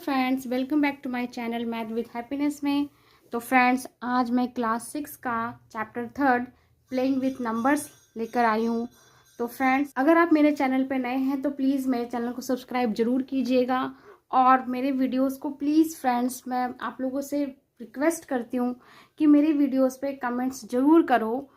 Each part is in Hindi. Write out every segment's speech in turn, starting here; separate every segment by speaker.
Speaker 1: Friends, welcome back to my channel math with happiness में। तो फ्रेंड्स, आज मैं क्लास 6 का चैप्टर 3 प्लेइंग विथ नंबर्स लेकर आई हूँ। तो फ्रेंड्स, अगर आप मेरे चैनल पे नए हैं तो प्लीज़ मेरे चैनल को सब्सक्राइब जरूर कीजिएगा और मेरे वीडियोस को प्लीज़ फ्रेंड्स, मैं आप लोगों से रिक्वेस्ट करती हूँ कि मेरी वीडियोस पे कमेंट्स ज़रूर करो।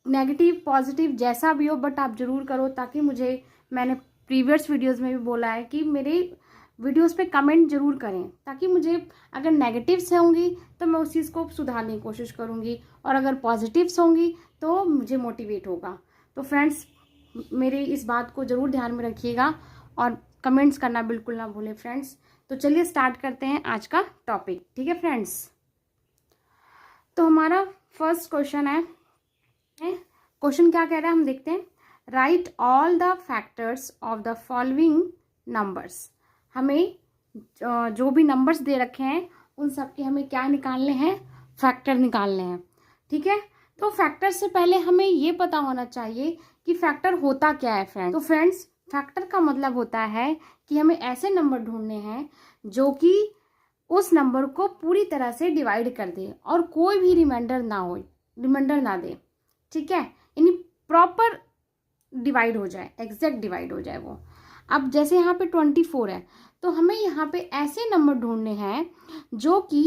Speaker 1: नेगेटिव पॉजिटिव जैसा भी हो, बट आप ज़रूर करो, ताकि मुझे, मैंने प्रीवियस वीडियोस में भी बोला है कि मेरे वीडियोस पे कमेंट जरूर करें, ताकि मुझे अगर नेगेटिव्स होंगी तो मैं उस चीज़ को सुधारने की कोशिश करूँगी और अगर पॉजिटिव्स होंगी तो मुझे मोटिवेट होगा। तो फ्रेंड्स, मेरे इस बात को ज़रूर ध्यान में रखिएगा और कमेंट्स करना बिल्कुल ना भूलें फ्रेंड्स। तो चलिए स्टार्ट करते हैं आज का टॉपिक। ठीक है फ्रेंड्स, तो हमारा फर्स्ट क्वेश्चन है, क्वेश्चन क्या कह रहा है हम देखते हैं। Right all the factors of the following numbers. हमें जो भी नंबर्स दे रखे हैं उन सब के हमें क्या निकालने हैं, फैक्टर निकालने हैं। ठीक है, तो फैक्टर से पहले हमें ये पता होना चाहिए कि फैक्टर होता क्या है फ्रेंड्स। तो फ्रेंड्स, फैक्टर का मतलब होता है कि हमें ऐसे नंबर ढूंढने हैं जो कि उस नंबर को पूरी तरह से डिवाइड कर दे और कोई भी रिमाइंडर ना दे। ठीक है, यानी प्रॉपर डिवाइड हो जाए, एग्जैक्ट डिवाइड हो जाए वो। अब जैसे यहाँ पे 24 है, तो हमें यहाँ पे ऐसे नंबर ढूंढने हैं जो कि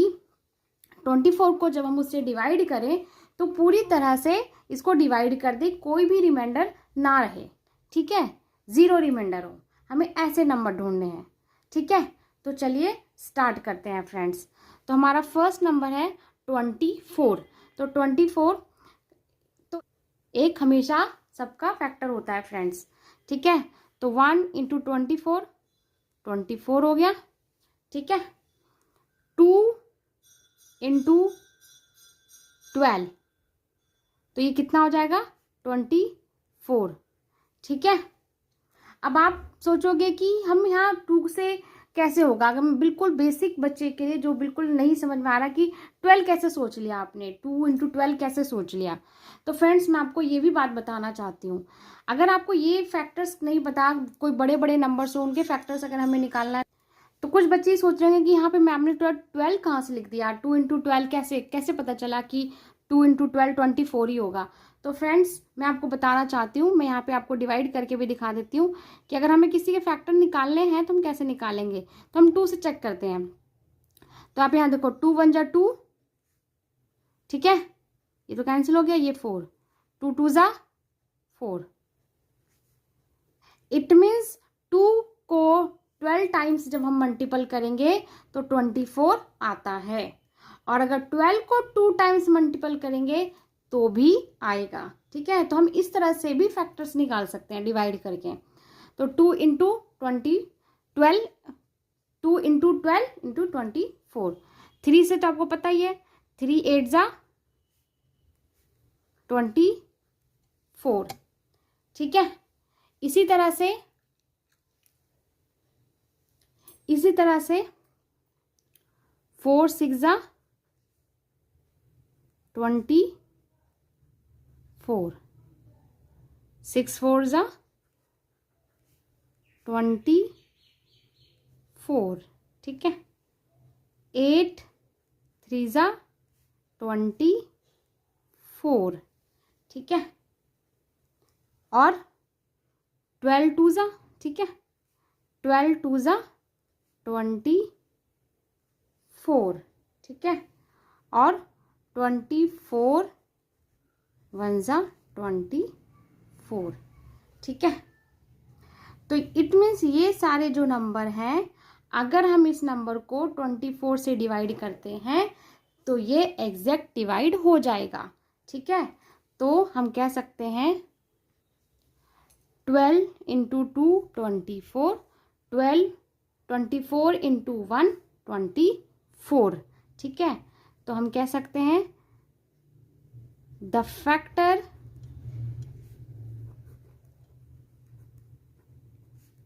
Speaker 1: 24 को जब हम उससे डिवाइड करें तो पूरी तरह से इसको डिवाइड कर दे, कोई भी रिमाइंडर ना रहे। ठीक है, 0 रिमाइंडर हो, हमें ऐसे नंबर ढूंढने हैं। ठीक है, तो चलिए स्टार्ट करते हैं फ्रेंड्स। तो हमारा फर्स्ट नंबर है 24। तो 24, तो एक हमेशा सबका फैक्टर होता है फ्रेंड्स। ठीक है, तो 1 इंटू 24 24 हो गया। ठीक है, 2 इंटू 12, तो ये कितना हो जाएगा 24। ठीक है, अब आप सोचोगे कि हम यहाँ 2 से कैसे होगा। अगर मैं बिल्कुल बेसिक बच्चे के लिए जो बिल्कुल नहीं समझ में आ रहा कि 12 कैसे सोच लिया आपने, 2 इंटू 12 कैसे सोच लिया, तो फ्रेंड्स मैं आपको ये भी बात बताना चाहती हूँ। अगर आपको ये फैक्टर्स नहीं पता, कोई बड़े बड़े नंबर्स हो उनके फैक्टर्स अगर हमें निकालना है, तो कुछ बच्चे ही सोच रहे हैं कि यहाँ पे मैम ने 12 कहाँ से लिख दिया, 2 इंटू 12 कैसे पता चला कि 2 इंटू 12 24 ही होगा। तो फ्रेंड्स, मैं आपको बताना चाहती हूँ, मैं यहाँ पे आपको डिवाइड करके भी दिखा देती हूँ कि अगर हमें किसी के फैक्टर निकालने हैं तो हम कैसे निकालेंगे। तो हम 2 से चेक करते हैं। तो आप यहाँ देखो, 2 1 जा 2, ठीक है, ये तो कैंसिल हो गया, ये 4, 2 2 जा 4। इट मीन्स 2 को 12 टाइम्स जब हम मल्टीपल करेंगे तो 24 आता है, और अगर 12 को 2 टाइम्स मल्टीपल करेंगे तो भी आएगा। ठीक है, तो हम इस तरह से भी फैक्टर्स निकाल सकते हैं डिवाइड करके। तो 2 इंटू 12 2 इंटू 12 इंटू 24, 3 से तो आपको पता ही है, 3 8 जा 24। ठीक है, इसी तरह से 4 6 जा 24, 6 4 जा 24। ठीक है, 8 3 जा 24। ठीक है, और 12 2 जा, ठीक है, 12 2 जा 24। ठीक है, और 24 1 जा 24। ठीक है, तो इट मीन्स ये सारे जो नंबर हैं, अगर हम इस नंबर को 24 से डिवाइड करते हैं तो ये एग्जैक्ट डिवाइड हो जाएगा। ठीक है, तो हम कह सकते हैं 12 इंटू 2 24, 12 24 इंटू 1 24। ठीक है, तो हम कह सकते हैं द फैक्टर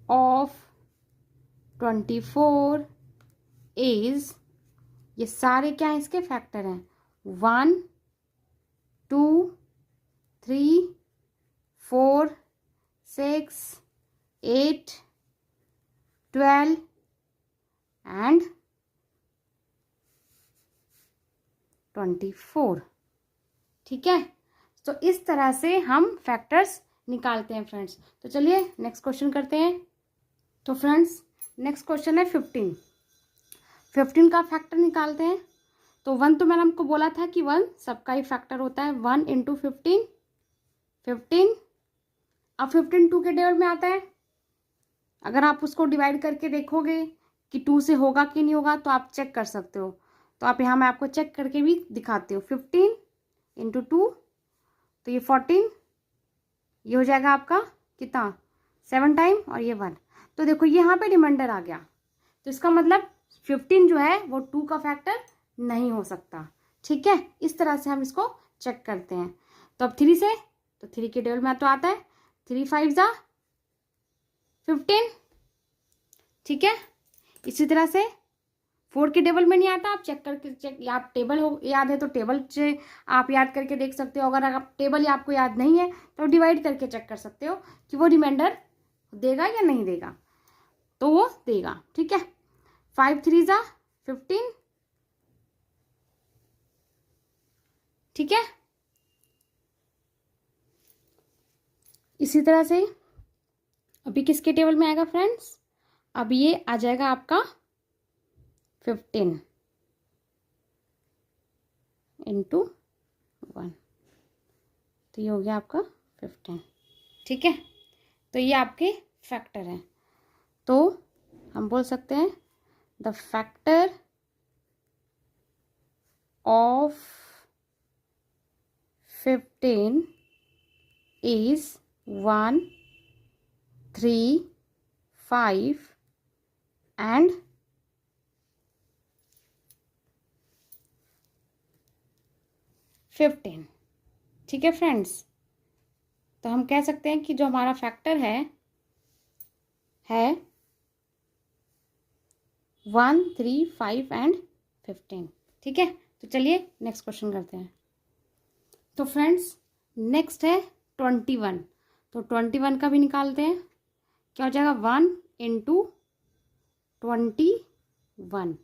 Speaker 1: ऑफ 24 इज, ये सारे क्या है इसके फैक्टर हैं, 1 2 3 4 6 8 12 एंड 24। ठीक है, तो इस तरह से हम फैक्टर्स निकालते हैं फ्रेंड्स। तो चलिए नेक्स्ट क्वेश्चन करते हैं। तो फ्रेंड्स नेक्स्ट क्वेश्चन है 15 का फैक्टर निकालते हैं। तो 1 तो मैंने हमको बोला था कि 1 सबका ही फैक्टर होता है। 1 इंटू 15 15। अब 15 2 के टेबल में आता है। अगर आप उसको डिवाइड करके देखोगे कि 2 से होगा कि नहीं होगा तो आप चेक कर सकते हो। तो आप यहाँ मैं आपको चेक करके भी दिखाती हूँ। 15 इंटू 2 तो ये 14, ये हो जाएगा आपका कितना 7 टाइम और ये 1। तो देखो ये यहाँ पे रिमाइंडर आ गया, तो इसका मतलब 15 जो है वो 2 का फैक्टर नहीं हो सकता। ठीक है, इस तरह से हम इसको चेक करते हैं। तो अब 3 से, तो 3 के टेबल में तो आता है 3 5 जा 15। ठीक है, इसी तरह से 4 के टेबल में नहीं आता। आप चेक करके आप टेबल हो याद है तो टेबल से आप याद करके देख सकते हो। अगर आप टेबल आपको याद नहीं है तो डिवाइड करके चेक कर सकते हो कि वो रिमाइंडर देगा या नहीं देगा, तो वो देगा। ठीक है, 5 3 जा 15। ठीक है, इसी तरह से अभी किसके टेबल में आएगा फ्रेंड्स, अब ये आ जाएगा आपका 15 इंटू 1, तो ये हो गया आपका 15। ठीक है, तो ये आपके फैक्टर हैं। तो हम बोल सकते हैं the factor of 15 is 1 3 5 and 15। ठीक है फ्रेंड्स, तो हम कह सकते हैं कि जो हमारा फैक्टर है 1 3 5 एंड 15। ठीक है, तो चलिए नेक्स्ट क्वेश्चन करते हैं। तो फ्रेंड्स नेक्स्ट है 21। तो 21 का भी निकालते हैं। क्या हो जाएगा 1 इंटू 21।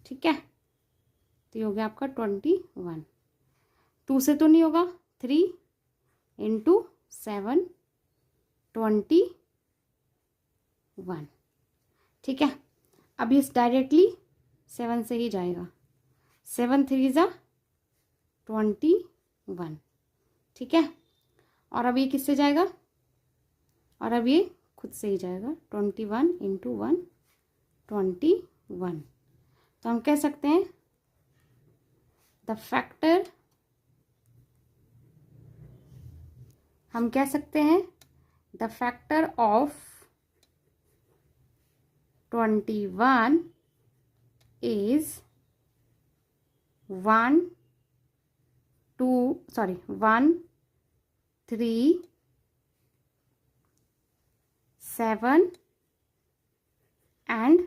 Speaker 1: ठीक है, तो ये हो गया आपका 21। 2 से तो नहीं होगा, 3 इंटू 7 21। ठीक है, अब इस डायरेक्टली 7 से ही जाएगा। 7 3 जा 21। ठीक है, और अब ये किससे जाएगा, और अब ये खुद से ही जाएगा। 21 इंटू 1 21। तो हम कह सकते हैं द फैक्टर, हम कह सकते हैं the factor of 21 is 1 3 7 and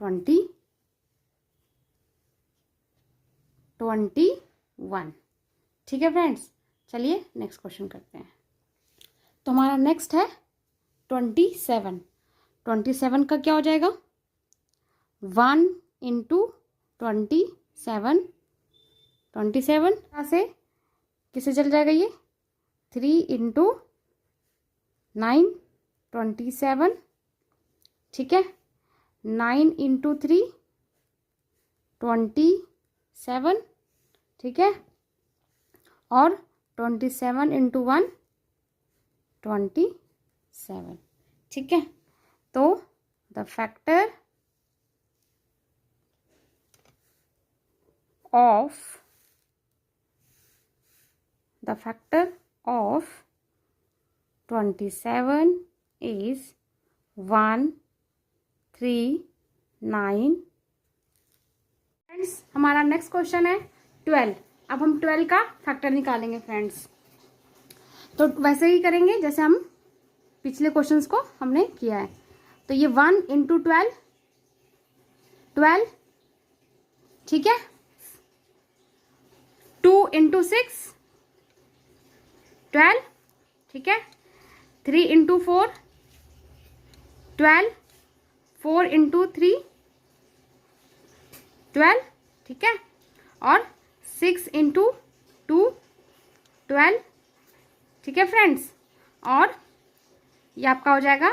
Speaker 1: 21। ठीक है फ्रेंड्स, चलिए नेक्स्ट क्वेश्चन करते हैं। तो हमारा नेक्स्ट है 27। 27 का क्या हो जाएगा 1 इंटू 27। 27 से किसे चल जाएगा ये 3 इंटू 9 27। ठीक है, 9 इंटू 3 27। ठीक है, और 27 इंटू 1 27। ठीक है, तो the factor of 27 is 1 3 9। Friends हमारा नेक्स्ट क्वेश्चन है 12। अब हम 12 का फैक्टर निकालेंगे फ्रेंड्स। तो वैसे ही करेंगे जैसे हम पिछले क्वेश्चंस को हमने किया है। तो ये 1 इंटू 12। ठीक है, 2 इंटू 6 12। ठीक है, 3 इंटू 4 12। 4 इंटू 3 12, ठीक है, और 6 इंटू 2 12, ठीक है फ्रेंड्स, और ये आपका हो जाएगा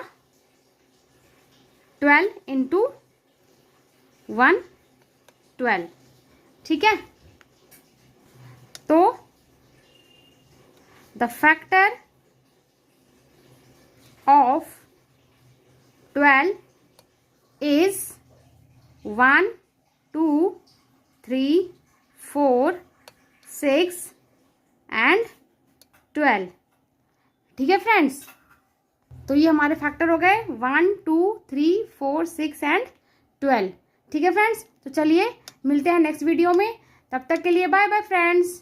Speaker 1: 12 इंटू 1 12, ठीक है। तो the factor of 12 is 1 2 3 4 6 and 12, ठीक है फ्रेंड्स। तो ये हमारे फैक्टर हो गए 1 2 3 4 6 एंड 12, ठीक है फ्रेंड्स। तो चलिए मिलते हैं नेक्स्ट वीडियो में, तब तक के लिए बाय बाय फ्रेंड्स।